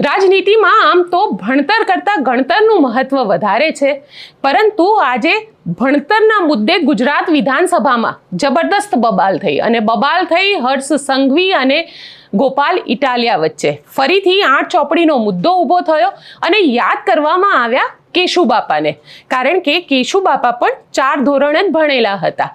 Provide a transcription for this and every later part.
રાજનીતિમાં આમ તો ભણતર કરતાં ગણતરનું મહત્વ વધારે છે, પરંતુ આજે ભણતરના મુદ્દે ગુજરાત વિધાનસભામાં જબરદસ્ત બબાલ થઈ અને બબાલ થઈ હર્ષ સંઘવી અને ગોપાલ ઇટાલિયા વચ્ચે ફરીથી 8 ચોપડીનો મુદ્દો ઊભો થયો અને યાદ કરવામાં આવ્યા કેશુબાપાને, કારણ કે કેશુબાપા પણ 4 ધોરણ જ ભણેલા હતા.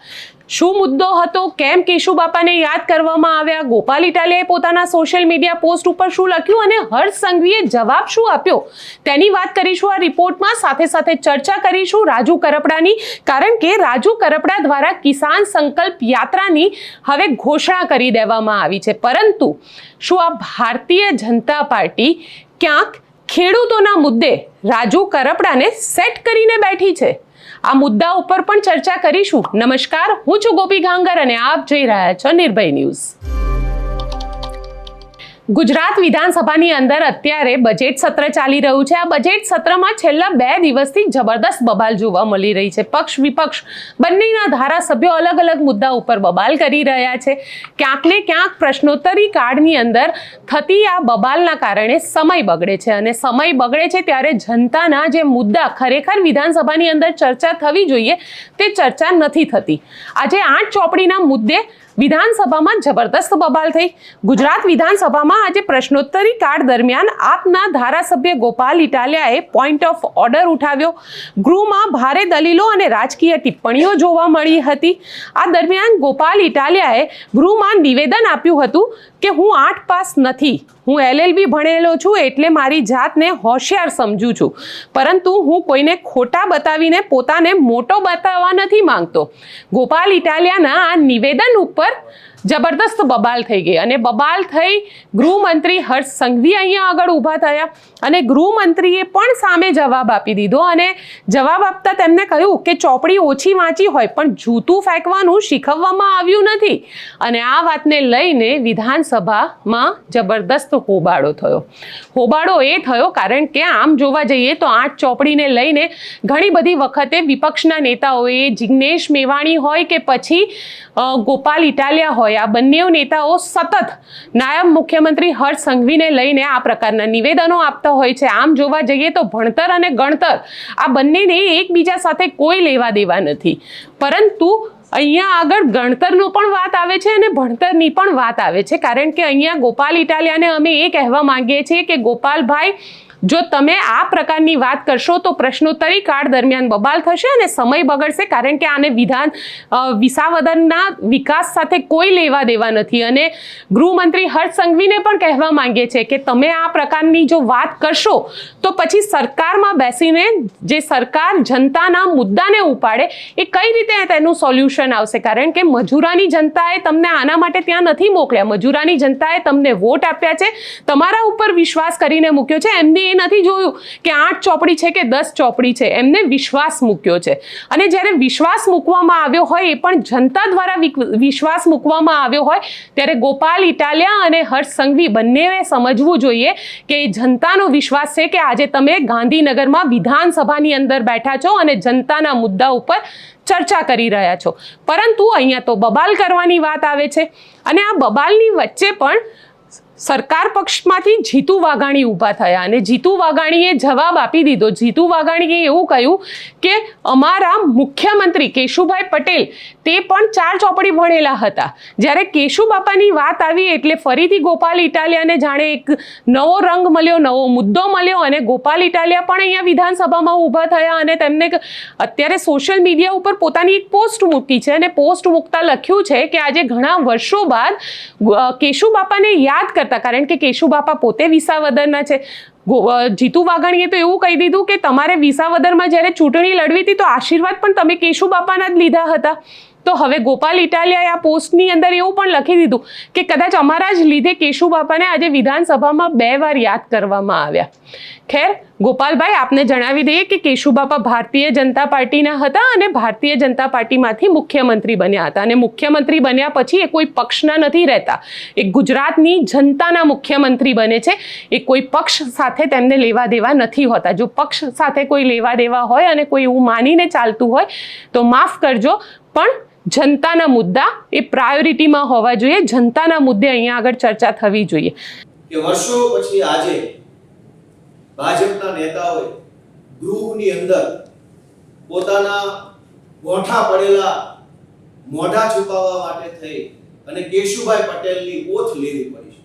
શું મુદ્દો હતો, કેમ કેશુબાપાને યાદ કરવામાં આવ્યા, ગોપાલ ઇટાલિયાએ પોતાના સોશિયલ મીડિયા પોસ્ટ ઉપર શું લખ્યું અને હર્ષ સંઘવીએ જવાબ શું આપ્યો, તેની વાત કરીશું આ રિપોર્ટમાં. સાથે સાથે ચર્ચા કરીશું રાજુ કરપડાની, કારણ કે રાજુ કરપડા દ્વારા કિસાન સંકલ્પ યાત્રાની હવે ઘોષણા કરી દેવામાં આવી છે. પરંતુ શું આ ભારતીય જનતા પાર્ટી ક્યાંક ખેડૂતોના મુદ્દે રાજુ કરપડાને સેટ કરીને બેઠી છે? આ મુદ્દા ઉપર પણ ચર્ચા કરીશું. નમસ્કાર, હું છું ગોપી ગાંગર અને આપ જોઈ રહ્યા છો નિર્ભય ન્યૂઝ. ગુજરાત વિધાનસભાની અંદર અત્યારે બજેટ સત્ર ચાલી રહ્યું છે. આ બજેટ સત્રમાં છેલ્લા 2 દિવસથી જબરદસ્ત બબાલ જોવા મળી રહી છે. પક્ષ વિપક્ષ બંનેના ધારાસભ્યો અલગ અલગ મુદ્દા ઉપર બબાલ કરી રહ્યા છે. ક્યાંક ને ક્યાંક પ્રશ્નોત્તરી કાળની અંદર થતી આ બબાલના કારણે સમય બગડે છે અને સમય બગડે છે ત્યારે જનતાના જે મુદ્દા ખરેખર વિધાનસભાની અંદર ચર્ચા થવી જોઈએ તે ચર્ચા નથી થતી. આજે 8 ચોપડીના મુદ્દે વિધાનસભામાં જબરદસ્ત બબાલ થઈ. ગુજરાત વિધાનસભામાં આજે પ્રશ્નોત્તરી કાળ દરમિયાન આપના ધારાસભ્ય ગોપાલ ઇટાલિયાએ પોઈન્ટ ઓફ ઓર્ડર ઉઠાવ્યો. ગૃહમાં ભારે દલીલો અને રાજકીય ટિપ્પણીઓ જોવા મળી હતી. આ દરમિયાન ગોપાલ ઇટાલિયાએ ગૃહમાં નિવેદન આપ્યું હતું કે હું 8 પાસ નથી, હું LLB ભણેલો છું એટલે મારી જાતને હોશિયાર સમજું છું, પરંતુ હું કોઈને ખોટા બતાવીને પોતાને મોટો બતાવવા નથી માંગતો. ગોપાલ ઇટાલિયાના આ નિવેદન ઉપર જબરદસ્ત બબાલ થઈ ગઈ અને બબાલ થઈ ગૃહમંત્રી હર્ષ સંઘવી અહીંયા આગળ ઊભા થયા અને ગૃહમંત્રીએ પણ સામે જવાબ આપી દીધો અને જવાબ આપતા તેમને કહ્યું કે ચોપડી ઓછી વાંચી હોય પણ જૂતું ફેંકવાનું શીખવવામાં આવ્યું નથી. અને આ વાતને લઈને વિધાનસભામાં જબરદસ્ત હોબાળો થયો. હોબાળો એ થયો કારણ કે આમ જોવા જઈએ તો 8 ચોપડીને લઈને ઘણી બધી વખતે વિપક્ષના નેતાઓએ, જિગ્નેશ મેવાણી હોય કે પછી ગોપાલ ઇટાલિયા હોય, આ બંને નેતાઓ સતત નાયબ મુખ્યમંત્રી હર્ષ સંઘવીને લઈને આ પ્રકારના નિવેદનો આપતા હોય છે. આમ જોવા જઈએ તો ભણતર અને ગણતર આ બંનેને એકબીજા સાથે કોઈ લેવા દેવા નથી, પરંતુ અહીંયા આગળ ગણતરનો પણ વાત આવે છે અને ભણતરની પણ વાત આવે છે. કારણ કે અહીંયા ગોપાલ ઇટાલિયાને અમે એ કહેવા માંગીએ છીએ કે ગોપાલભાઈ, જો તમે આ પ્રકારની વાત કરશો તો પ્રશ્નોત્તરી કાળ દરમિયાન બબાલ થશે અને સમય બગડશે, કારણ કે આને વિસાવદરના વિકાસ સાથે કોઈ લેવા દેવા નથી. અને ગૃહમંત્રી હર્ષ સંઘવીને પણ કહેવા માંગીએ છીએ કે તમે આ પ્રકારની જો વાત કરશો તો પછી સરકારમાં બેસીને જે સરકાર જનતાના મુદ્દાને ઉપાડે એ કઈ રીતે તેનું સોલ્યુશન આવશે? કારણ કે મજૂરાની જનતાએ તમને આના માટે ત્યાં નથી મોકલ્યા. મજૂરાની જનતાએ તમને વોટ આપ્યા છે, તમારા ઉપર વિશ્વાસ કરીને મૂક્યો છે. એમને એ નથી જોયું કે 8 ચોપડી છે કે 10 ચોપડી છે, એમને વિશ્વાસ મૂક્યો છે. અને જ્યારે વિશ્વાસ મૂકવામાં આવ્યો હોય, એ પણ જનતા દ્વારા વિશ્વાસ મૂકવામાં આવ્યો હોય, ત્યારે ગોપાલ ઇટાલિયા અને હર્ષ સંઘવી બંનેએ સમજવું જોઈએ કે જનતાનો વિશ્વાસ છે કે આજે તમે ગાંધીનગરમાં વિધાનસભાની અંદર બેઠા છો અને જનતાના મુદ્દા ઉપર ચર્ચા કરી રહ્યા છો. પરંતુ અહીંયા તો બબાલ કરવાની વાત આવે છે અને આ બબાલની વચ્ચે પણ સરકાર પક્ષમાંથી જીતુ વાઘાણી ઊભા થયા અને જીતુ વાઘાણીએ જવાબ આપી દીધો. જીતુ વાઘાણીએ એવું કહ્યું કે અમારા મુખ્યમંત્રી કેશુભાઈ પટેલ તે પણ 4 ચોપડી ભણેલા હતા. જ્યારે કેશુબાપાની વાત આવી એટલે ફરીથી ગોપાલ ઇટાલિયાને જાણે એક નવો રંગ મળ્યો, નવો મુદ્દો મળ્યો અને ગોપાલ ઇટાલિયા પણ અહીંયા વિધાનસભામાં ઊભા થયા અને તેમને અત્યારે સોશિયલ મીડિયા ઉપર પોતાની એક પોસ્ટ મૂકી છે અને પોસ્ટ મૂકતા લખ્યું છે કે આજે ઘણા વર્ષો બાદ કેશુબાપાને યાદ કરતા, કારણ કે કેશુબાપા પોતે વિસાવદરના છે. જીતુ વાઘાણીએ તો એવું કહી દીધું કે તમારે વિસાવદરમાં જ્યારે ચૂંટણી લડવી હતી તો આશીર્વાદ પણ તમે કેશુબાપાના જ લીધા હતા. તો હવે ગોપાલ ઇટાલિયાએ આ પોસ્ટની અંદર એવું પણ લખી દીધું કે કદાચ અમારા જ લીધે કેશુબાપાને આજે વિધાનસભામાં 2 વાર યાદ કરવામાં આવ્યા. ખેર, ગોપાલભાઈ, આપને જણાવી દઈએ કે કેશુબાપા ભારતીય જનતા પાર્ટીના હતા અને ભારતીય જનતા પાર્ટીમાંથી મુખ્યમંત્રી બન્યા હતા અને મુખ્યમંત્રી બન્યા પછી એ કોઈ પક્ષના નથી રહેતા, એ ગુજરાતની જનતાના મુખ્યમંત્રી બને છે. એ કોઈ પક્ષ સાથે તેમને લેવા દેવા નથી હોતા. જો પક્ષ સાથે કોઈ લેવા દેવા હોય અને કોઈ એવું માનીને ચાલતું હોય તો માફ કરજો, પણ જનતાના મુદ્દા એ પ્રાયોરિટીમાં હોવા જોઈએ. જનતાના મુદ્દે અહીંયા આગળ ચર્ચા થવી જોઈએ. વર્ષો પછી આજે ભાજપના નેતાઓએ ગૃહની અંદર પોતાના ગોઠા પડેલા મોઢા છુપાવવા માટે થઈ અને કેશુભાઈ પટેલની ઓથ લેવી પડી છે।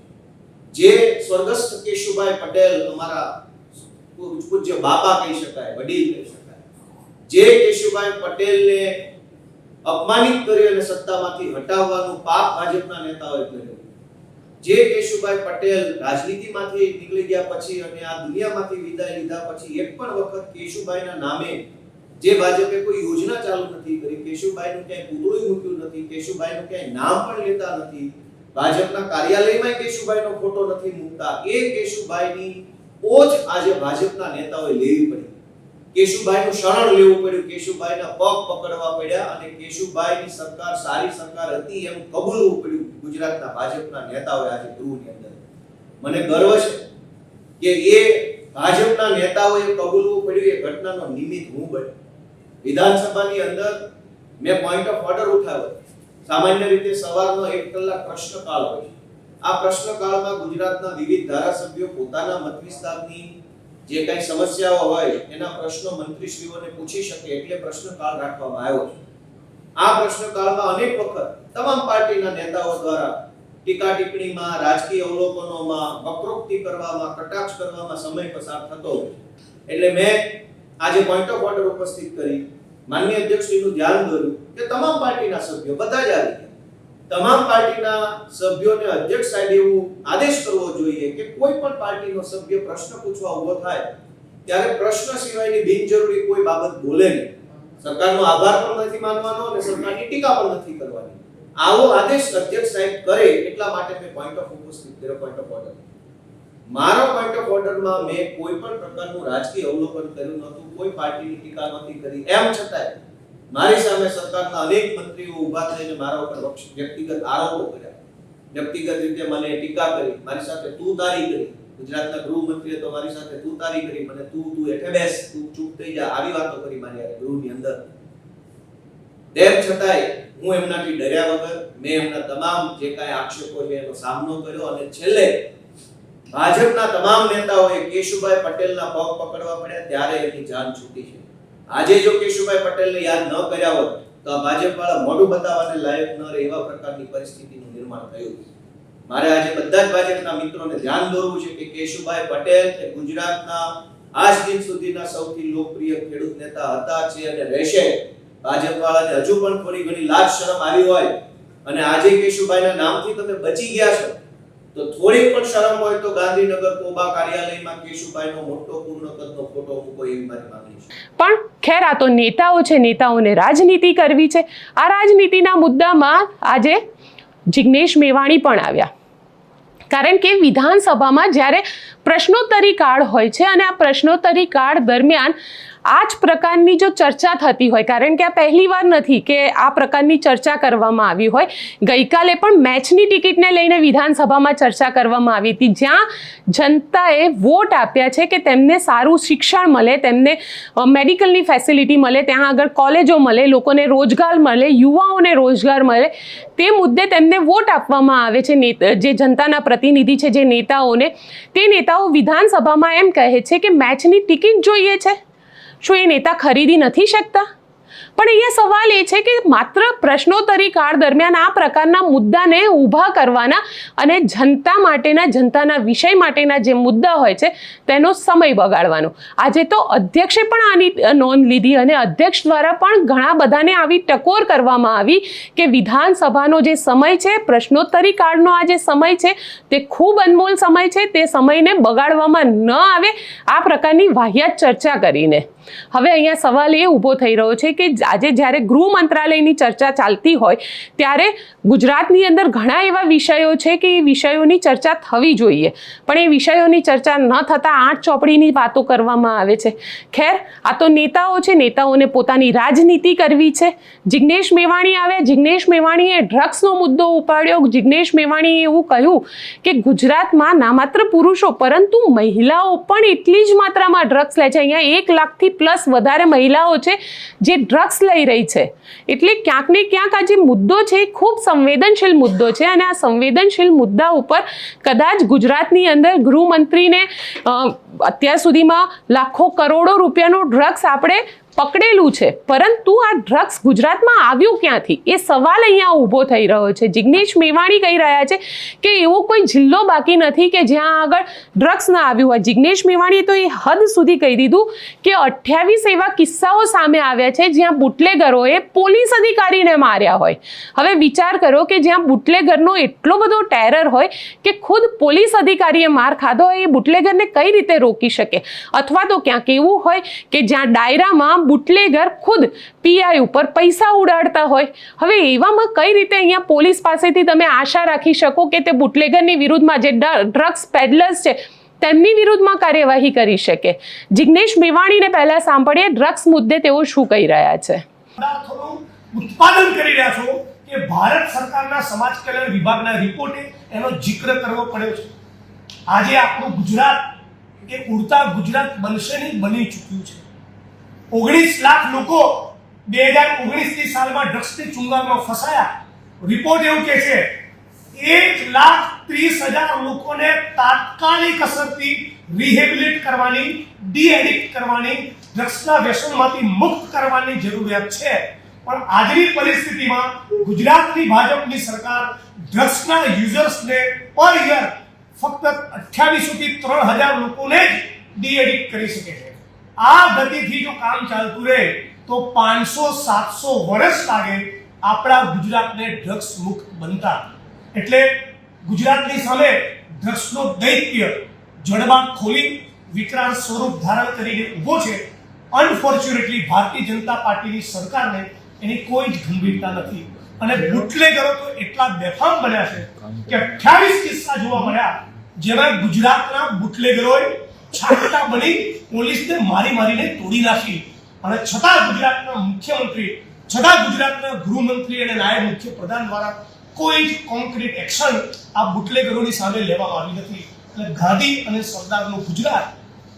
જે સ્વર્ગસ્થ કેશુભાઈ પટેલ અમારા પૂજ્ય બાપા કહી શકાય, વડીલ કહી શકાય, જે કેશુભાઈ પટેલને અપમાનિત કરી અને સત્તામાંથી હટાવવાનું પાપ ભાજપના નેતાઓએ કર્યું, જે કેશુભાઈ પટેલ રાજનીતિમાંથી નીકળી ગયા પછી અને આ દુનિયામાંથી વિદાય લીધા પછી એક પણ વખત કેશુભાઈના નામે જે ભાજપે કોઈ યોજના ચાલુ નથી કરી, કેશુભાઈનું ક્યાંય પૂતળું મૂક્યું નથી, કેશુભાઈનું ક્યાંય નામ પણ લેતા નથી, ભાજપના કાર્યાલયમાં કેશુભાઈનો ફોટો નથી મૂકતા, એ કેશુભાઈની ઓજ આજે ભાજપના નેતાઓએ લેવી પડી, કેશુભાઈનું શરણ લેવું પડ્યું, કેશુભાઈના પગ પકડવા પડ્યા અને કેશુભાઈની સરકાર સારી સરકાર હતી એમ કબૂલવું પડ્યું ગુજરાતના ભાજપના નેતાઓએ આજે ગૃહની અંદર। મને ગર્વ છે કે એ ભાજપના નેતાઓએ કબૂલવું પડ્યું, એ ઘટનાનો નિમિત્ત હું બન્યો। વિધાનસભાની અંદર મેં પોઈન્ટ ઓફ ઓર્ડર ઉઠાવ્યો। સામાન્ય રીતે સવારનો 1 કલાક પ્રશ્નકાળ હોય છે। આ પ્રશ્નકાળમાં ગુજરાતના વિવિધ ધારાસભ્યો પોતાના મત વિસ્તારની જે કઈ સમસ્યાઓ હોય એના પ્રશ્નો મંત્રીશ્રીઓને પૂછી શકે એટલે પ્રશ્નકાળ રાખવામાં આવ્યો છે। આ પ્રશ્નકાળમાં અનેક વખત તમામ પાર્ટીના નેતાઓ દ્વારા ટીકા ટિપ્પણીમાં, રાજકીય અવલોકનોમાં, વક્રોક્તિ કરવામાં, કટાક્ષ કરવામાં સમય પસાર થતો હોય એટલે મેં આજે પોઈન્ટ ઓફ ઓર્ડર ઉપસ્થિત કરી માનનીય અધ્યક્ષશ્રીનું ધ્યાન દોર્યું કે તમામ પાર્ટીના સભ્યો બધા જ આવી ગયા, તમામ પાર્ટીના સભ્યોને અધ્યક્ષ સાહેબ એવું આદેશ કરવો જોઈએ કે કોઈ પણ પાર્ટીનો સભ્ય પ્રશ્ન પૂછવા ઊભો થાય ત્યારે પ્રશ્ન સિવાયની બિનજરૂરી કોઈ બાબત બોલે નહીં, સરકારનો આભાર પણ નથી માનવાનો અને સરકારની ટીકા પણ નથી કરવાની, આવો આદેશ અધ્યક્ષ સાહેબ કરે એટલા માટે મેં પોઈન્ટ ઓફ ઉપસ્થિત કર્યો, પોઈન્ટ ઓફ ઓર્ડર। મારો પોઈન્ટ ઓફ ઓર્ડરમાં મેં કોઈ પણ પ્રકારનું રાજકીય અવલોકન કર્યું નહોતું, કોઈ પાર્ટીની ટીકા નહોતી કરી, એમ છતાંય મારી સામે સરકારના અનેક મંત્રીઓ ઊભા થઈને મારા ઉપર વ્યક્તિગત આરોપો કર્યા, વ્યક્તિગત રીતે મને ટીકા કરી, મારી સાથે તું તારી કરી, ગુજરાતના ગૃહમંત્રીએ તો મારી સાથે તું તારી કરી, મને તું હેઠે બેસ, તું ચૂપ થઈ જા, આવી વાતો કરી મારી ગૃહની અંદર। તેમ છતાંય હું એમનાથી ડર્યા વગર મેં એમના તમામ જે કાંઈ આક્ષેપો છે એનો સામનો કર્યો અને છેલ્લે ભાજપના તમામ નેતાઓએ કેશુભાઈ પટેલના પગ પકડવા પડ્યા ત્યારે એની જાન છૂટી છે। આજે જો કેશુભાઈ પટેલને યાદ ન કર્યા હોત તો આ ભાજપવાળા મોઢું બતાવવાને લાયક ન રહે એવા પ્રકારની પરિસ્થિતિનું નિર્માણ થયું। મારે આજે બધા જ ભાજપના મિત્રોને ધ્યાન દોરવું છે કે કેશુભાઈ પટેલ એ ગુજરાતના આજ દિન સુધીના સૌથી લોકપ્રિય ખેડૂત નેતા હતા, છે અને રહેશે। ભાજપવાળાને હજુ પણ થોડી ઘણી લાજ શરમ આવી હોય અને આજે કેશુભાઈના નામથી તમે બચી ગયા છો તો થોડીક પણ શરમ હોય તો ગાંધીનગર કોબા કાર્યાલયમાં કેશુભાઈનો મોટો પૂર્ણ કદનો ફોટો મૂકો એવી મારી માંગણી છે। પણ ખેર આ તો નેતાઓ છે, નેતાઓને રાજનીતિ કરવી છે। આ રાજનીતિના મુદ્દામાં આજે જિગ્નેશ મેવાણી પણ આવ્યા, કારણ કે વિધાનસભામાં જ્યારે પ્રશ્નોત્તરી કાળ હોય છે અને આ પ્રશ્નોત્તરી કાળ દરમિયાન આ જ પ્રકારની જો ચર્ચા થતી હોય, કારણ કે આ પહેલી વાર નથી કે આ પ્રકારની ચર્ચા કરવામાં આવી હોય, ગઈકાલે પણ મેચની ટિકિટને લઈને વિધાનસભામાં ચર્ચા કરવામાં આવી હતી, જ્યાં જનતાએ વોટ આપ્યા છે કે તેમને સારું શિક્ષણ મળે, તેમને મેડિકલની ફેસિલિટી મળે, ત્યાં આગળ કોલેજો મળે, લોકોને રોજગાર મળે, યુવાઓને રોજગાર મળે, તે મુદ્દે તેમને વોટ આપવામાં આવે છે। જે જનતાના પ્રતિનિધિ છે, જે નેતાઓને, તે નેતાઓ વિધાનસભામાં એમ કહે છે કે મેચની ટિકિટ જોઈએ છે, શું એ નેતા ખરીદી નથી શકતા? પણ અહીંયા સવાલ એ છે કે માત્ર પ્રશ્નોત્તરી કાળ દરમિયાન આ પ્રકારના મુદ્દાને ઊભા કરવાના અને જનતા માટેના, જનતાના વિષય માટેના જે મુદ્દા હોય છે તેનો સમય બગાડવાનો। આજે તો અધ્યક્ષે પણ આની નોંધ લીધી અને અધ્યક્ષ દ્વારા પણ ઘણા બધાને આવી ટકોર કરવામાં આવી કે વિધાનસભાનો જે સમય છે, પ્રશ્નોત્તરી કાળનો આ જે સમય છે તે ખૂબ અનમોલ સમય છે, તે સમયને બગાડવામાં ન આવે આ પ્રકારની વાહિયાત ચર્ચા કરીને। હવે અહીંયા સવાલ એ ઊભો થઈ રહ્યો છે કે આજે જ્યારે ગૃહ મંત્રાલયની ચર્ચા ચાલતી હોય ત્યારે ગુજરાતની અંદર ઘણા એવા વિષયો છે કે એ વિષયોની ચર્ચા થવી જોઈએ, પણ એ વિષયોની ચર્ચા ન થતાં 8 ચોપડીની વાતો કરવામાં આવે છે। ખેર, આ તો નેતાઓ છે, નેતાઓને પોતાની રાજનીતિ કરવી છે। જિગ્નેશ મેવાણી આવ્યા, જિગ્નેશ મેવાણીએ ડ્રગ્સનો મુદ્દો ઉપાડ્યો, જિગ્નેશ મેવાણીએ એવું કહ્યું કે ગુજરાતમાં ના માત્ર પુરુષો પરંતુ મહિલાઓ પણ એટલી જ માત્રામાં ડ્રગ્સ લે છે। અહીંયા 1 લાખથી પ્લસ વધારે મહિલાઓ છે જે ડ્રગ્સ ડ્રગ્સ લઈ રહી છે. એટલે ક્યાંક ને ક્યાંક આ જે મુદ્દો છે એ ખૂબ સંવેદનશીલ મુદ્દો છે અને આ સંવેદનશીલ મુદ્દા ઉપર કદાચ ગુજરાતની અંદર ગૃહમંત્રીને અત્યાર સુધીમાં લાખો કરોડો રૂપિયાનું ડ્રગ્સ આપણે પકડેલું છે, પરંતુ આ ડ્રગ્સ ગુજરાતમાં આવ્યું ક્યાંથી એ સવાલ અહીંયા ઊભો થઈ રહ્યો છે. જિગ્નેશ મેવાણી કહી રહ્યા છે કે એવો કોઈ જિલ્લો બાકી નથી કે જ્યાં આગળ ડ્રગ્સ ના આવ્યું હોય. જિગ્નેશ મેવાણીએ તો એ હદ સુધી કહી દીધું કે 28 એવા કિસ્સાઓ સામે આવ્યા છે જ્યાં બુટલેગરોએ પોલીસ અધિકારીને માર્યા હોય. હવે વિચાર કરો કે જ્યાં બુટલેગરનો એટલો બધો ટેરર હોય કે ખુદ પોલીસ અધિકારીએ માર ખાધો હોય, એ બુટલેગરને કઈ રીતે રોકી શકે? અથવા તો ક્યાંક એવું હોય કે જ્યાં ડાયરામાં બુટલેગર ખુદ પીઆઈ ઉપર પૈસા ઉડાડતા હોય. હવે એવામાં કઈ રીતે અહીંયા પોલીસ પાસેથી તમે આશા રાખી શકો કે તે બુટલેગરની વિરુદ્ધમાં જે ડ્રગ્સ પેડલર્સ છે તેમની વિરુદ્ધમાં કાર્યવાહી કરી શકે? જિગ્નેશ મેવાણીને પહેલા સાંભળીએ ડ્રગ્સ મુદ્દે તેઓ શું કહી રહ્યા છે. ઉત્પાદન કરી રહ્યા છો કે ભારત સરકારના સમાજ કલ્યાણ વિભાગના રિપોર્ટે એનો જિક્ર કરવો પડ્યો છે. આજે આપણું ગુજરાત એ ઉડતા ગુજરાત બનશે નહીં, બની ચૂક્યું છે. 19 લાખ લોકો 2019ની સાલમાં ડ્રગ્સની ચુંગાલમાં ફસાયા. રિપોર્ટ એવું કહે છે 1,30,000 લોકોને તાત્કાલિક અસરથી રિહેબિલિટ કરવાની, ડી-એડિક્ટ કરવાની, ડ્રગ્સના વ્યસનમાંથી મુક્ત કરવાની જરૂરિયાત છે. પણ આજની પરિસ્થિતિમાં ગુજરાતની ભાજપની સરકાર ડ્રગ્સના યુઝર્સને પર યર ફક્ત 2800 થી 3000 લોકોને જ ડી-એડિક્ટ કરી શકે છે. આ ગતિથી જો કામ ચાલતું રહે તો 500-700 વર્ષ લાગે આપણા ગુજરાતને ડ્રગ્સ મુક્ત બનતા. એટલે ગુજરાતની સામે ડ્રગ્સનો દૈત્ય જડબાન ખોલી વિકરાળ સ્વરૂપ ધારણ કરીને ઊભો છે. અનફોર્ચ્યુનેટલી ભારતીય જનતા પાર્ટીની સરકારને એની કોઈ જ ગંભીરતા નથી અને બુટલેગરો તો એટલા બેફામ બન્યા છે કે 28 કિસ્સા જોવા મળ્યા જેમાં ગુજરાતના બુટલેગરોએ છાટા બની પોલીસને મારીને તોડી નાખી. અને છતાં ગુજરાતના મુખ્યમંત્રી, છતાં ગુજરાતના ગૃહમંત્રી અને નાયબ મુખ્યપ્રધાન દ્વારા કોઈ જ કોન્ક્રીટ એક્શન આ બુટલેગરોની સામે લેવામાં આવી નથી. એટલે ગાંધી અને સરદારનું ગુજરાત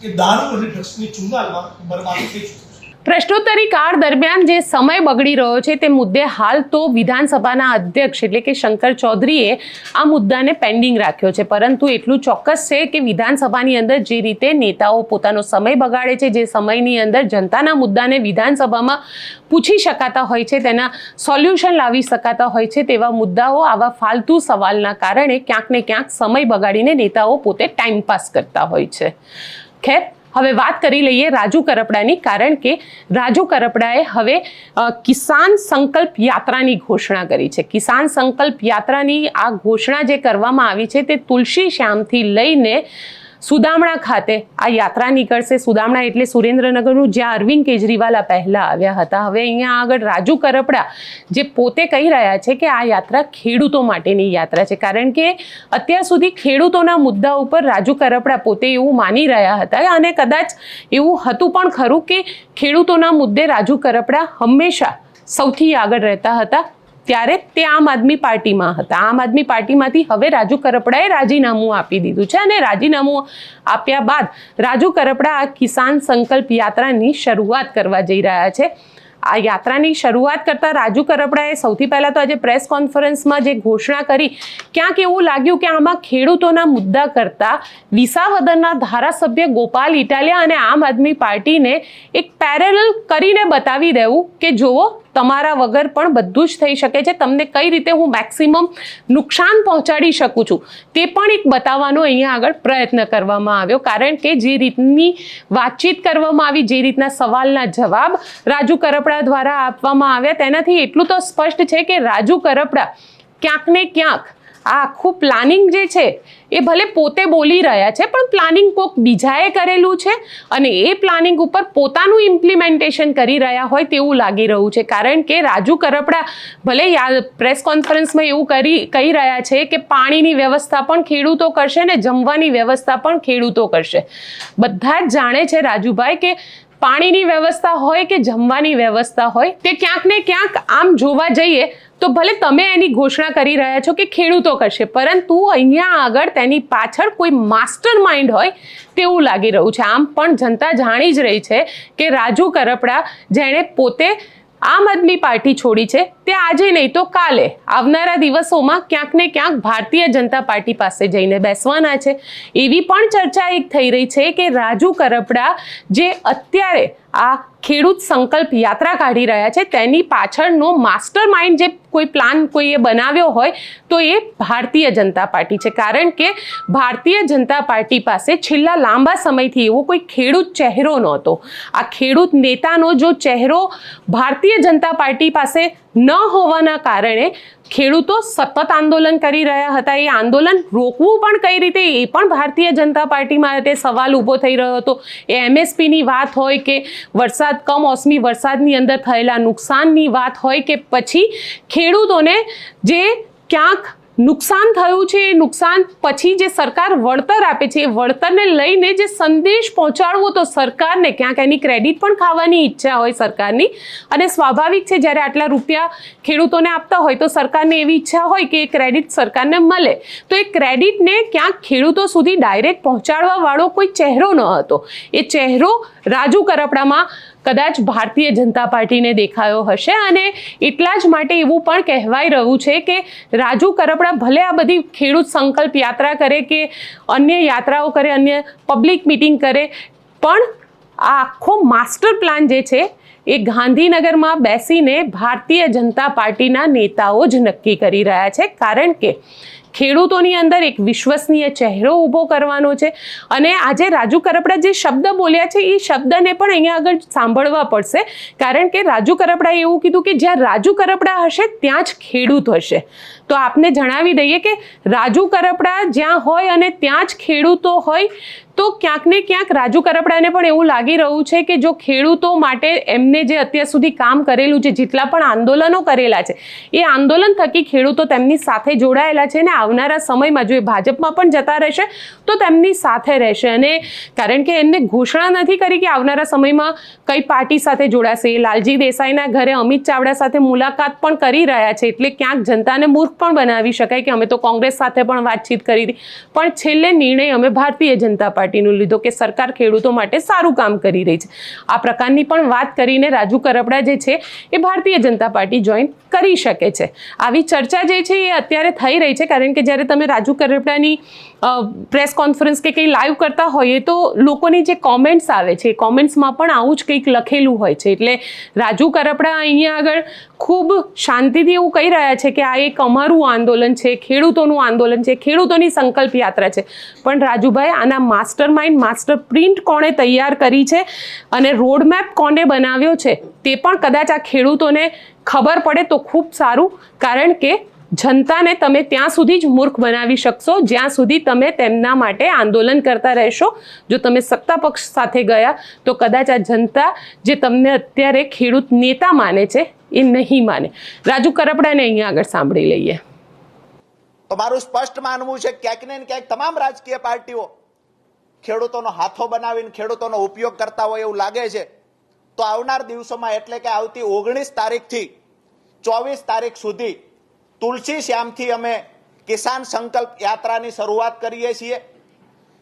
કે દારૂ અને ડ્રગ્સની ચુંગાલમાં બરબાદ થઈ ચૂક્યું છે. પ્રશ્નોત્તરી કાળ દરમિયાન જે સમય બગડી રહ્યો છે તે મુદ્દે હાલ તો વિધાનસભાના અધ્યક્ષ એટલે કે શંકર ચૌધરીએ આ મુદ્દાને પેન્ડિંગ રાખ્યો છે, પરંતુ એટલું ચોક્કસ છે કે વિધાનસભાની અંદર જે રીતે નેતાઓ પોતાનો સમય બગાડે છે, જે સમયની અંદર જનતાના મુદ્દાને વિધાનસભામાં પૂછી શકાતા હોય છે, તેના સોલ્યુશન લાવી શકાતા હોય છે, તેવા મુદ્દાઓ આવા ફાલતુ સવાલના કારણે ક્યાંક ને ક્યાંક સમય બગાડીને નેતાઓ પોતે ટાઈમ પાસ કરતા હોય છે. ખેર, હવે વાત કરી લઈએ રાજુ કરપડાની, કારણ કે રાજુ કરપડાએ હવે કિસાન સંકલ્પ યાત્રાની ઘોષણા કરી છે. કિસાન સંકલ્પ યાત્રાની આ ઘોષણા જે કરવામાં આવી છે તે તુલસી શ્યામથી લઈને સુદામણા ખાતે આ યાત્રા નીકળશે. સુદામણા એટલે સુરેન્દ્રનગરનું, જ્યાં અરવિંદ કેજરીવાલ પહેલા આવ્યા હતા. હવે અહીંયા આગળ રાજુ કરપડા જે પોતે કહી રહ્યા છે કે આ યાત્રા ખેડૂતો માટેની યાત્રા છે, કારણ કે અત્યાર સુધી ખેડૂતોના મુદ્દા ઉપર રાજુ કરપડા પોતે એવું માની રહ્યા હતા અને કદાચ એવું હતું પણ ખરું કે ખેડૂતોના મુદ્દે રાજુ કરપડા હંમેશા સૌથી આગળ રહેતા હતા. ત્યારે તે આમ આદમી પાર્ટીમાં હતા. આમ આદમી પાર્ટીમાંથી હવે રાજુ કરપડાએ રાજીનામું આપી દીધું છે અને રાજીનામું આપ્યા બાદ રાજુ કરપડા આ કિસાન સંકલ્પ યાત્રાની શરૂઆત કરવા જઈ રહ્યા છે. આ યાત્રાની શરૂઆત કરતા રાજુ કરપડાએ સૌથી પહેલા તો આજે પ્રેસ કોન્ફરન્સમાં જે ઘોષણા કરી, ક્યાંક એવું લાગ્યું કે આમાં ખેડૂતોના મુદ્દા કરતા વિસાવદરના ધારાસભ્ય ગોપાલ ઇટાલિયા અને આમ આદમી પાર્ટીને એક પેરેલલ કરીને બતાવી દેવું કે જુઓ, તમારા વગર પણ બધું જ થઈ શકે છે, તમને કઈ રીતે હું મેક્સિમમ નુકસાન પહોંચાડી શકું છું તે પણ એક બતાવવાનો અહીંયા આગળ પ્રયત્ન કરવામાં આવ્યો. કારણ કે જે રીતની વાતચીત કરવામાં આવી, જે રીતના સવાલના જવાબ રાજુ કરપડા દ્વારા આપવામાં આવ્યા, તેનાથી એટલું તો સ્પષ્ટ છે કે રાજુ કરપડા ક્યાંક ને ક્યાંક આ આખું પ્લાનિંગ જે છે એ ભલે પોતે બોલી રહ્યા છે, પણ પ્લાનિંગ કોઈક બીજાએ કરેલું છે અને એ પ્લાનિંગ ઉપર પોતાનું ઇમ્પ્લિમેન્ટેશન કરી રહ્યા હોય તેવું લાગી રહ્યું છે. કારણ કે રાજુ કરપડા ભલે પ્રેસ કોન્ફરન્સમાં એવું કહી રહ્યા છે કે પાણીની વ્યવસ્થા પણ ખેડૂતો કરશે ને જમવાની વ્યવસ્થા પણ ખેડૂતો કરશે. બધા જ જાણે છે રાજુભાઈ કે પાણીની વ્યવસ્થા હોય કે જમવાની વ્યવસ્થા હોય, તે ક્યાંક ને ક્યાંક આમ જોવા જઈએ તો ભલે તમે એની ઘોષણા કરી રહ્યા છો કે ખેડૂતો કરશે, પરંતુ અહીંયા આગળ તેની પાછળ કોઈ માસ્ટર માઇન્ડ હોય તેવું લાગી રહ્યું છે. આમ પણ જનતા જાણી જ રહી છે કે રાજુ કરપડા, જેણે પોતે આમ આદમી પાર્ટી છોડી છે તે આજે નહીં તો કાલે આવનારા દિવસોમાં ક્યાંક ને ક્યાંક ભારતીય જનતા પાર્ટી પાસે જઈને બેસવાના છે. એવી પણ ચર્ચા એક થઈ રહી છે કે રાજુ કરપડા જે અત્યારે આ ખેડૂત સંકલ્પ યાત્રા કાઢી રહ્યા છે તેની પાછળનો માસ્ટર માઇન્ડ જે કોઈ પ્લાન કોઈએ બનાવ્યો હોય તો એ ભારતીય જનતા પાર્ટી છે. કારણ કે ભારતીય જનતા પાર્ટી પાસે છેલ્લા લાંબા સમયથી એવો કોઈ ખેડૂત ચહેરો નહોતો. આ ખેડૂત નેતાનો જો ચહેરો ભારતીય જનતા પાર્ટી પાસે ન હોવાના કારણે ખેડૂતો સતત આંદોલન કરી રહ્યા હતા. એ આંદોલન રોકવું પણ કઈ રીતે એ પણ ભારતીય જનતા પાર્ટી માટે સવાલ ઊભો થઈ રહ્યો હતો. એ એમએસપીની વાત હોય કે કમોસમી વરસાદની અંદર થયેલા નુકસાનની વાત હોય કે પછી ખેડૂતોને જે ક્યાંક નુકસાન થયું છે એ નુકસાન પછી જે સરકાર વળતર આપે છે એ વળતરને લઈને જે સંદેશ પહોંચાડવો તો સરકારને ક્યાંક એની ક્રેડિટ પણ ખાવાની ઈચ્છા હોય સરકારની. અને સ્વાભાવિક છે જ્યારે આટલા રૂપિયા ખેડૂતોને આપતા હોય તો સરકારને એવી ઈચ્છા હોય કે એ ક્રેડિટ સરકારને મળે. તો એ ક્રેડિટને ક્યાંક ખેડૂતો સુધી ડાયરેક્ટ પહોંચાડવા વાળો કોઈ ચહેરો ન હતો. એ ચહેરો રાજુ કરપડામાં કદાચ ભારતીય જનતા પાર્ટીને દેખાયો હશે. અને એટલા જ માટે એવું પણ કહેવાય રહ્યું છે કે રાજુ કરપડા ભલે આ બધી ખેડૂત સંકલ્પ યાત્રા કરે કે અન્ય યાત્રાઓ કરે, અન્ય પબ્લિક મિટિંગ કરે, પણ આ આખો માસ્ટર પ્લાન જે છે એ ગાંધીનગરમાં બેસીને ભારતીય જનતા પાર્ટીના નેતાઓ જ નક્કી કરી રહ્યા છે. કારણ કે ખેડૂતોની અંદર એક વિશ્વસનીય ચહેરો ઊભો કરવાનો છે. અને આજે રાજુ કરપડા જે શબ્દ બોલ્યા છે એ શબ્દને પણ અહીંયા આગળ સાંભળવા પડશે. કારણ કે રાજુ કરપડાએ એવું કીધું કે જ્યાં રાજુ કરપડા હશે ત્યાં જ ખેડૂત હશે. તો આપને જણાવી દઈએ કે રાજુ કરપડા જ્યાં હોય અને ત્યાં જ ખેડૂતો હોય તો ક્યાંક ને ક્યાંક રાજુ કરપડાને પણ એવું લાગી રહ્યું છે કે જો ખેડૂતો માટે એમને જે અત્યાર સુધી કામ કરેલું છે, જેટલા પણ આંદોલનો કરેલા છે, એ આંદોલન થકી ખેડૂતો તેમની સાથે જોડાયેલા છે. ને આવનારા સમયમાં જો એ ભાજપમાં પણ જતા રહેશે તો તેમની સાથે રહેશે. અને કારણ કે એમને ઘોષણા નથી કરી કે આવનારા સમયમાં કઈ પાર્ટી સાથે જોડાશે. એ લાલજી દેસાઈના ઘરે અમિત ચાવડા સાથે મુલાકાત પણ કરી રહ્યા છે. એટલે ક્યાંક જનતાને મૂર્ખ પણ બનાવી શકાય કે અમે તો કોંગ્રેસ સાથે પણ વાતચીત કરી હતી, પણ છેલ્લે નિર્ણય અમે ભારતીય જનતા પાર્ટીનું લીધો કે સરકાર ખેડૂતો માટે સારું કામ કરી રહી છે. આ પ્રકારની પણ વાત કરીને રાજુ કરપડા જે છે એ ભારતીય જનતા પાર્ટી જોઈન કરી શકે છે. આવી ચર્ચા જે છે એ અત્યારે થઈ રહી છે. કારણ કે જ્યારે તમે રાજુ કરપડાની પ્રેસ કોન્ફરન્સ કે કંઈ લાઈવ કરતા હોઈએ તો લોકોની જે કોમેન્ટ્સ આવે છે એ કોમેન્ટ્સમાં પણ આવું જ કંઈક લખેલું હોય છે. એટલે રાજુ કરપડા અહીંયા આગળ ખૂબ શાંતિથી એવું કહી રહ્યા છે કે આ એક અમારું આંદોલન છે, ખેડૂતોનું આંદોલન છે, ખેડૂતોની સંકલ્પ યાત્રા છે. પણ રાજુભાઈ આના માસ્ટર માઇન્ડ, માસ્ટર પ્રિન્ટ કોણે તૈયાર કરી છે અને રોડમેપ કોને બનાવ્યો છે તે પણ કદાચ આ ખેડૂતોને ખબર પડે તો ખૂબ સારું. કારણ કે જનતાને તમે ત્યાં સુધી જ મૂર્ખ બનાવી શકશો જ્યાં સુધી તમે તેમના માટે આંદોલન કરતા રહેશો. જો તમે સત્તા પક્ષ સાથે ગયા તો કદાચ આ જનતા જે તમને અત્યારે ખેડૂત નેતા માને છે એ નહીં માને. રાજુ કરપડાને અહીંયા આગળ સાંભળી લઈએ. તો મારું સ્પષ્ટ માનવું છે ક્યાંક ને ક્યાંક તમામ રાજકીય પાર્ટીઓ ખેડૂતોનો હાથો બનાવીને ખેડૂતોનો ઉપયોગ કરતા હોય એવું લાગે છે. તો આવનાર દિવસોમાં એટલે કે આવતી 19 તારીખથી 24 તારીખ સુધી તુલસી શ્યામથી અમે કિસાન સંકલ્પ યાત્રાની શરૂઆત કરીએ છીએ.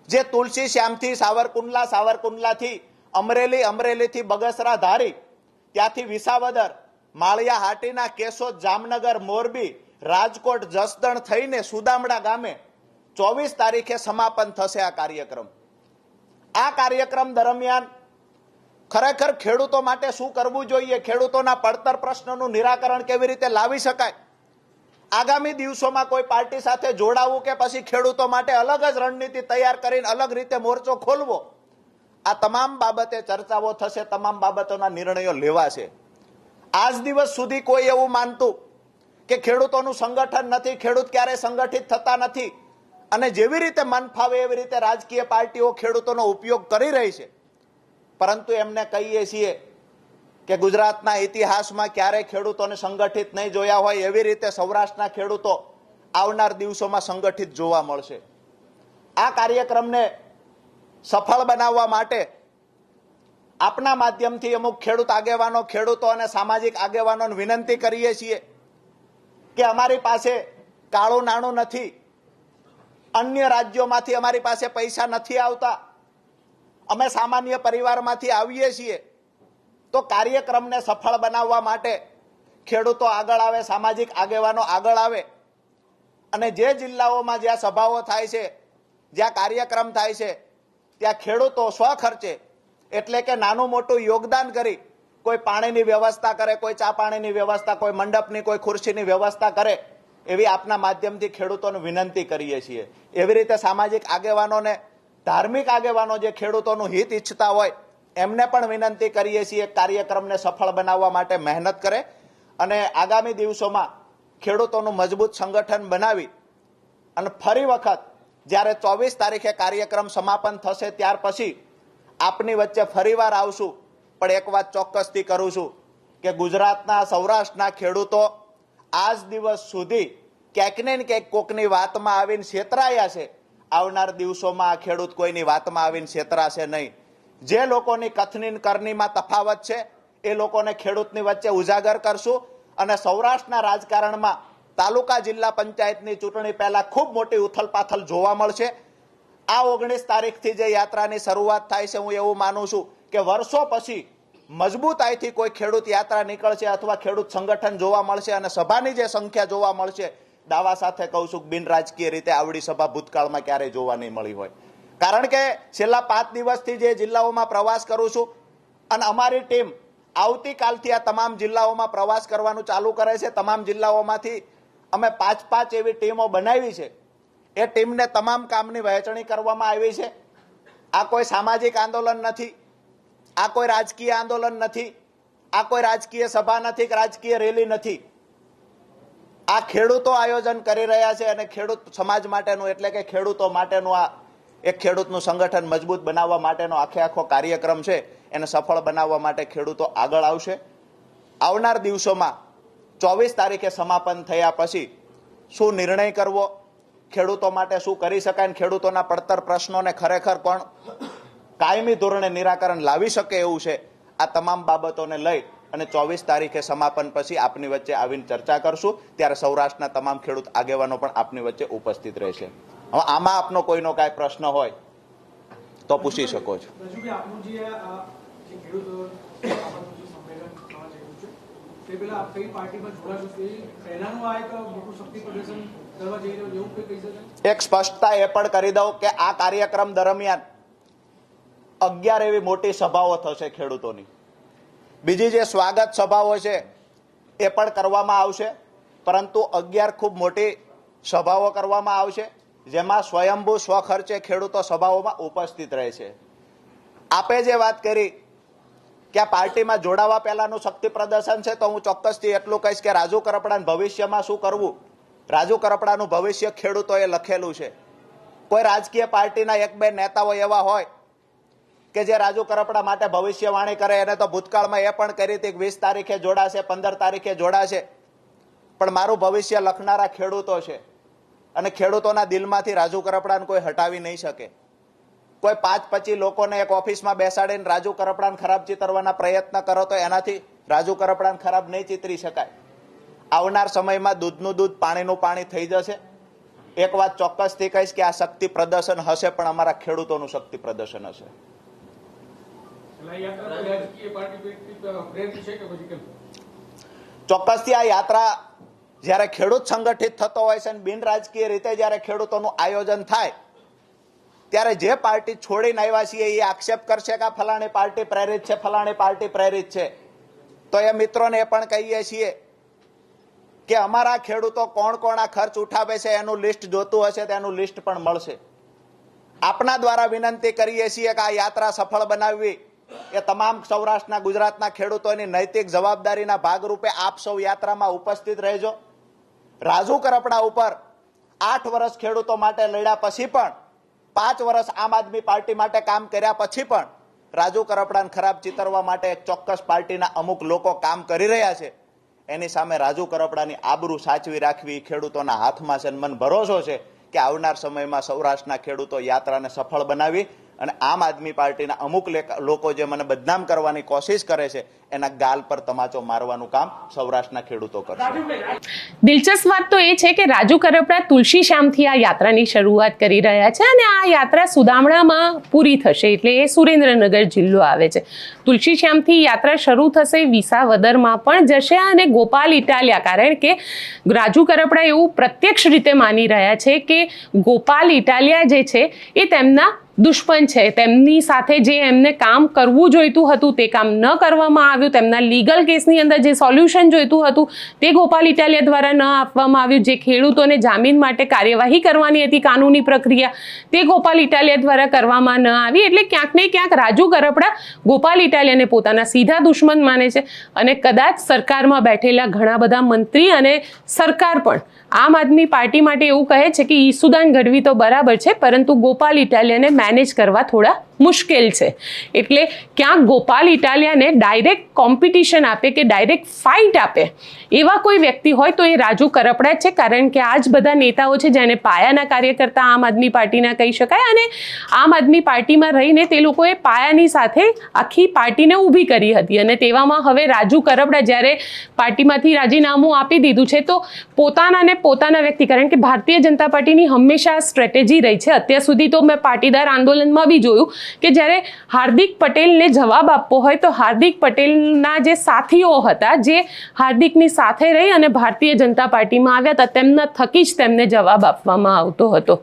જે તુલસી શ્યામથી સાવરકુંડલા, સાવરકુંડલાથી અમરેલી, અમરેલીથી બગસરા ધારી, ત્યાંથી વિસાવદર, માળિયા હાટીના, કેશોદ, જામનગર, મોરબી, રાજકોટ, જસદણ થઈને સુદામડા ગામે 24 તારીખે સમાપન થશે આ કાર્યક્રમ. આ કાર્યક્રમ દરમિયાન ખરેખર ખેડૂતો માટે શું કરવું જોઈએ, ખેડૂતોના પડતર પ્રશ્નોનું નિરાકરણ કેવી રીતે લાવી શકાય, આગામી દિવસોમાં કોઈ પાર્ટી સાથે જોડાવું કે પછી ખેડૂતો માટે અલગ જ રણનીતિ તૈયાર કરીને અલગ રીતે મોરચો ખોલવો, આ તમામ બાબતે ચર્ચાઓ થશે, તમામ બાબતોના નિર્ણયો લેવાશે. આજ દિવસ સુધી કોઈ એવું માનતું કે ખેડૂતોનું સંગઠન નથી, ખેડૂત ક્યારે સંગઠિત થતા નથી અને જેવી રીતે મન ફાવે એવી રીતે રાજકીય પાર્ટીઓ ખેડૂતોનો ઉપયોગ કરી રહી છે. પરંતુ એમને કહીએ છીએ કે ગુજરાતના ઇતિહાસમાં ક્યારેય ખેડૂતોને સંગઠિત નહીં જોયા હોય એવી રીતે સૌરાષ્ટ્રના ખેડૂતો આવનાર દિવસોમાં સંગઠિત જોવા મળશે. આ કાર્યક્રમને સફળ બનાવવા માટે આપના માધ્યમથી અમુક ખેડૂત આગેવાનો, ખેડૂતો અને સામાજિક આગેવાનોને વિનંતી કરીએ છીએ કે અમારી પાસે કાળું નાણું નથી, અન્ય રાજ્યોમાંથી અમારી પાસે પૈસા નથી આવતા, અમે સામાન્ય પરિવારમાંથી આવીએ છીએ, તો કાર્યક્રમને સફળ બનાવવા માટે ખેડૂતો આગળ આવે, સામાજિક આગેવાનો આગળ આવે અને જે જિલ્લાઓમાં જ્યાં સભાઓ થાય છે, જ્યાં કાર્યક્રમ થાય છે, ત્યાં ખેડૂતો સ્વખર્ચે એટલે કે નાનું મોટું યોગદાન કરી કોઈ પાણીની વ્યવસ્થા કરે, કોઈ ચા પાણીની વ્યવસ્થા, કોઈ મંડપની, કોઈ ખુરશીની વ્યવસ્થા કરે, એવી આપના માધ્યમથી ખેડૂતોને વિનંતી કરીએ છીએ. એવી રીતે સામાજિક આગેવાનોને, ધાર્મિક આગેવાનો જે ખેડૂતોનું હિત ઈચ્છતા હોય એમને પણ વિનંતી કરીએ છીએ કાર્યક્રમને સફળ બનાવવા માટે મહેનત કરે અને આગામી દિવસોમાં ખેડૂતોનું મજબૂત સંગઠન બનાવી અને ફરી વખત જ્યારે 24 તારીખે કાર્યક્રમ સમાપન થશે ત્યાર પછી આપની વચ્ચે ફરીવાર આવશું. પણ એક વાત ચોક્કસથી કરું છું કે ગુજરાતના, સૌરાષ્ટ્રના ખેડૂતો આજ દિવસ સુધી ક્યાંક ને ક્યાંક કોકની વાતમાં આવીને છેતરાયા છે. આવનાર દિવસોમાં આ ખેડૂત કોઈની વાતમાં આવીને છેતરાશે નહીં. જે લોકોની કથની કરણીમાં તફાવત છે એ લોકોને ખેડૂતની વચ્ચે ઉજાગર કરશું અને સૌરાષ્ટ્રના રાજકારણમાં તાલુકા જિલ્લા પંચાયતની ચૂંટણી પહેલા ખૂબ મોટી ઉથલપાથલ જોવા મળશે. આ 19 તારીખથી જે યાત્રાની શરૂઆત થાય છે, હું એવું માનું છું કે વર્ષો પછી મજબૂતાઈથી કોઈ ખેડૂત યાત્રા નીકળશે અથવા ખેડૂત સંગઠન જોવા મળશે અને સભાની જે સંખ્યા જોવા મળશે, દાવા સાથે કહું છું બિન રાજકીય રીતે આવડી સભા ભૂતકાળમાં ક્યારેય જોવા નહીં મળી હોય. કારણ કે છેલ્લા 5 દિવસથી જે જિલ્લાઓમાં પ્રવાસ કરું છું અને અમારી ટીમ આવતીકાલથી આ તમામ જિલ્લાઓમાં પ્રવાસ કરવાનું ચાલુ કરે છે. તમામ જિલ્લાઓમાંથી અમે 5 એવી ટીમો બનાવી છે. એ ટીમને તમામ કામની વહેંચણી કરવામાં આવી છે. આ કોઈ સામાજિક આંદોલન નથી, આ કોઈ રાજકીય આંદોલન નથી, આ કોઈ રાજકીય સભા નથી કે રાજકીય રેલી નથી. આ ખેડૂતો આયોજન કરી રહ્યા છે અને ખેડૂત સમાજ માટેનું એટલે કે ખેડૂતો માટેનું આ એક ખેડૂતનું સંગઠન મજબૂત બનાવવા માટેનો આખો કાર્યક્રમ છે. એને સફળ બનાવવા માટે ખેડૂતો આગળ આવશે. આવનાર દિવસોમાં 24 તારીખે સમાપન થયા પછી શું નિર્ણય કરવો, ખેડૂતો માટે શું કરી શકાય અને ખેડૂતોના પડતર પ્રશ્નોને ખરેખર કોણ કાયમી ધોરણે નિરાકરણ લાવી શકે એવું છે, આ તમામ બાબતોને લઈ અને 24 તારીખે સમાપન પછી આપની વચ્ચે આવીને ચર્ચા કરશું. ત્યારે સૌરાષ્ટ્રના તમામ ખેડૂત આગેવાનો પણ આપની વચ્ચે ઉપસ્થિત રહેશે. હવે આમાં આપનો કોઈનો કાંઈ પ્રશ્ન હોય તો પૂછી શકો છો. એક સ્પષ્ટતા એ પણ કરી દઉં કે આ કાર્યક્રમ દરમિયાન 11 એવી મોટી સભાઓ થશે ખેડૂતોની. બીજી જે સ્વાગત સભાઓ છે એ પણ કરવામાં આવશે, પરંતુ 11 ખૂબ મોટી સભાઓ કરવામાં આવશે જેમાં સ્વયંભૂ સ્વખર્ચે ખેડૂતો સભાઓમાં ઉપસ્થિત રહે છે. આપે જે વાત કરી કે આ પાર્ટીમાં જોડાવા પહેલાનું શક્તિ પ્રદર્શન છે, તો હું ચોક્કસથી એટલું કહીશ કે રાજુ કરપડાનું ભવિષ્યમાં શું કરવું, રાજુ કરપડાનું ભવિષ્ય ખેડૂતોએ લખેલું છે. કોઈ રાજકીય પાર્ટીના 1-2 નેતાઓ એવા હોય કે જે રાજુ કરપડા માટે ભવિષ્યવાણી કરે, એને તો ભૂતકાળમાં એ પણ કરી હતી કે 20 તારીખે જોડાશે, 15 તારીખે જોડાશે. પણ મારું ભવિષ્ય લખનારા ખેડૂતો છે અને ખેડૂતોના દિલમાંથી રાજુ કરપડાને કોઈ હટાવી નહીં શકે. કોઈ 5-25 લોકોને એક ઓફિસમાં બેસાડીને રાજુ કરપડાને ખરાબ ચિતરવાના પ્રયત્ન કરો તો એનાથી રાજુ કરપડાને ખરાબ નહીં ચિતરી શકાય. આવનાર સમયમાં દૂધનું દૂધ, પાણીનું પાણી થઈ જશે. એક વાત ચોક્કસથી કહીશ કે આ શક્તિ પ્રદર્શન હશે, પણ અમારા ખેડૂતોનું શક્તિ પ્રદર્શન હશે. ચોક્કસથી આ યાત્રા જ્યારે ખેડૂત સંગઠિત થતો હોય છે અને બિન રાજકીય રીતે જ્યારે ખેડૂતોનું આયોજન થાય ત્યારે જે પાર્ટી છોડીને આવ્યા છીએ એ આક્ષેપ કરશે કે ફલાણી પાર્ટી પ્રેરિત છે, ફલાણી પાર્ટી પ્રેરિત છે. તો એ મિત્રોને એ પણ કહીએ છીએ કે અમારા ખેડૂતો કોણ કોણ આ ખર્ચ ઉઠાવે છે એનું લિસ્ટ જોતું હશે તો એનું લિસ્ટ પણ મળશે. આપના દ્વારા વિનંતી કરીએ છીએ કે આ યાત્રા સફળ બનાવવી એ તમામ સૌરાષ્ટ્રના, ગુજરાતના ખેડૂતોની નૈતિક જવાબદારીના ભાગરૂપે આપ સૌ યાત્રામાં ઉપસ્થિત રહેજો. રાજુ કરપડા ઉપર 8 વર્ષ ખેડૂતો માટે લડ્યા પછી પણ, 5 વર્ષ આમ આદમી પાર્ટી માટે કામ કર્યા પછી પણ રાજુ કરપડાને ખરાબ ચિતરવા માટે એક ચોક્કસ પાર્ટીના અમુક લોકો કામ કરી રહ્યા છે. એની સામે રાજુ કરપડાની આબરૂ સાચવી રાખવી ખેડૂતોના હાથમાં છે. મને ભરોસો છે કે આવનાર સમયમાં સૌરાષ્ટ્રના ખેડૂતો યાત્રાને સફળ બનાવી અને આમ આદમી પાર્ટીના અમુક લોકો જે મને બદનામ કરવાની કોશિશ કરે છે એના ગાલ પર તમાચો મારવાનું કામ સૌરાષ્ટ્રના ખેડૂતો કરશે. દિલચસ્પ વાત તો એ છે કે રાજુ કરપડા તુલસી શ્યામથી આ યાત્રાની શરૂઆત કરી રહ્યા છે અને આ યાત્રા સુદામડામાં પૂરી થશે, એટલે એ સુરેન્દ્રનગર જિલ્લો આવે છે. તુલસી શ્યામથી યાત્રા શરૂ થશે, વિસાવદરમાં પણ જશે અને ગોપાલ ઇટાલિયા, કારણ કે રાજુ કરપડા એવું પ્રત્યક્ષ રીતે માની રહ્યા છે કે ગોપાલ ઇટાલિયા જે છે એ તેમના દુશ્મન છે, તેમની સાથે જે એમને કામ કરવું જોઈતું હતું તે કામ ન કરવામાં આવ્યું, તેમના લીગલ કેસની અંદર જે સોલ્યુશન જોઈતું હતું તે ગોપાલ ઇટાલિયા દ્વારા ન આપવામાં આવ્યું, જે ખેડૂતોને જામીન માટે કાર્યવાહી કરવાની હતી કાનૂની પ્રક્રિયા તે ગોપાલ ઇટાલિયા દ્વારા કરવામાં ન આવી. એટલે ક્યાંક ને ક્યાંક રાજુ કરપડા ગોપાલ ઇટાલિયાને પોતાના સીધા દુશ્મન માને છે અને કદાચ સરકારમાં બેઠેલા ઘણા બધા મંત્રી અને સરકાર પણ આમ આદમી પાર્ટી માટે એવું કહે છે કે ઈસુદાન ગઢવી તો બરાબર છે, પરંતુ ગોપાલ ઇટાલિયાને મેનેજ કરવા થોડા મુશ્કેલ છે. એટલે ક્યાંક ગોપાલ ઇટાલિયાને ડાયરેક્ટ કોમ્પિટિશન આપે કે ડાયરેક્ટ ફાઇટ આપે એવા કોઈ વ્યક્તિ હોય તો એ રાજુ કરપડા જ છે, કારણ કે આ જ બધા નેતાઓ છે જેને પાયાના કાર્યકર્તા આમ આદમી પાર્ટીના કહી શકાય અને આમ આદમી પાર્ટીમાં રહીને તે લોકોએ પાયાની સાથે આખી પાર્ટીને ઊભી કરી હતી. અને તેવામાં હવે રાજુ કરપડા જ્યારે પાર્ટીમાંથી રાજીનામું આપી દીધું છે તો પોતાના વ્યક્તિ, કારણ કે ભારતીય જનતા પાર્ટીની હંમેશા સ્ટ્રેટેજી રહી છે, અત્યાર સુધી તો મેં પાટીદાર આંદોલનમાં બી જોયું કે જ્યારે હાર્દિક પટેલને જવાબ આપવો હોય તો હાર્દિક પટેલના જે સાથીઓ હતા, જે હાર્દિકની સાથે રહી અને ભારતીય જનતા પાર્ટીમાં આવ્યા હતા, તેમના થકી જ તેમને જવાબ આપવામાં આવતો હતો.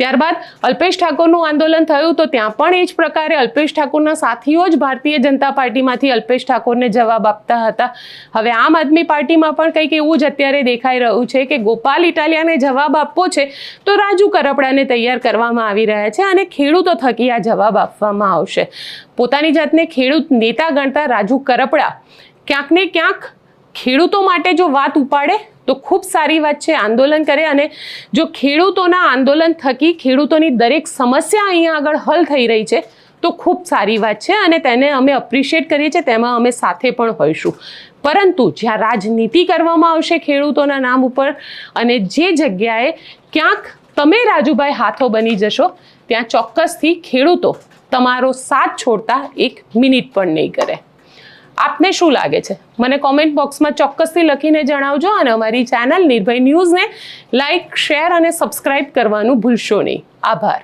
ત્યારબાદ અલ્પેશ ઠાકોરનું આંદોલન થયું તો ત્યાં પણ એ જ પ્રકારે અલ્પેશ ઠાકોરના સાથીઓ જ ભારતીય જનતા પાર્ટીમાંથી અલ્પેશ ઠાકોરને જવાબ આપતા હતા. હવે આમ આદમી પાર્ટીમાં પણ કંઈક એવું જ અત્યારે દેખાઈ રહ્યું છે કે ગોપાલ ઇટાલિયાને જવાબ આપવો છે તો રાજુ કરપડાને તૈયાર કરવામાં આવી રહ્યા છે અને ખેડૂતો થકી આ જવાબ આપવામાં આવશે. પોતાની જાતને ખેડૂત નેતા ગણતા રાજુ કરપડા ક્યાંક ને ક્યાંક ખેડૂતો માટે જો વાત ઉપાડે તો ખૂબ સારી વાત છે, આંદોલન કરે અને જો ખેડૂતોના આંદોલન થકી ખેડૂતોની દરેક સમસ્યા અહીંયા આગળ હલ થઈ રહી છે તો ખૂબ સારી વાત છે અને તેને અમે એપ્રિશિએટ કરીએ છીએ, તેમાં અમે સાથે પણ હોઈશું. પરંતુ જ્યાં રાજનીતિ કરવામાં આવશે ખેડૂતોના નામ ઉપર અને જે જગ્યાએ ક્યાંક તમે રાજુભાઈ હાથો બની જશો ત્યાં ચોક્કસથી ખેડૂતો તમારો સાથ છોડતા એક મિનિટ પણ નહીં કરે. આપને શું લાગે છે મને કોમેન્ટ બોક્સમાં ચોક્કસથી લખીને જણાવજો અને અમારી ચેનલ નિર્ભય ન્યૂઝને લાઇક, શેર અને સબસ્ક્રાઇબ કરવાનું ભૂલશો નહીં. આભાર.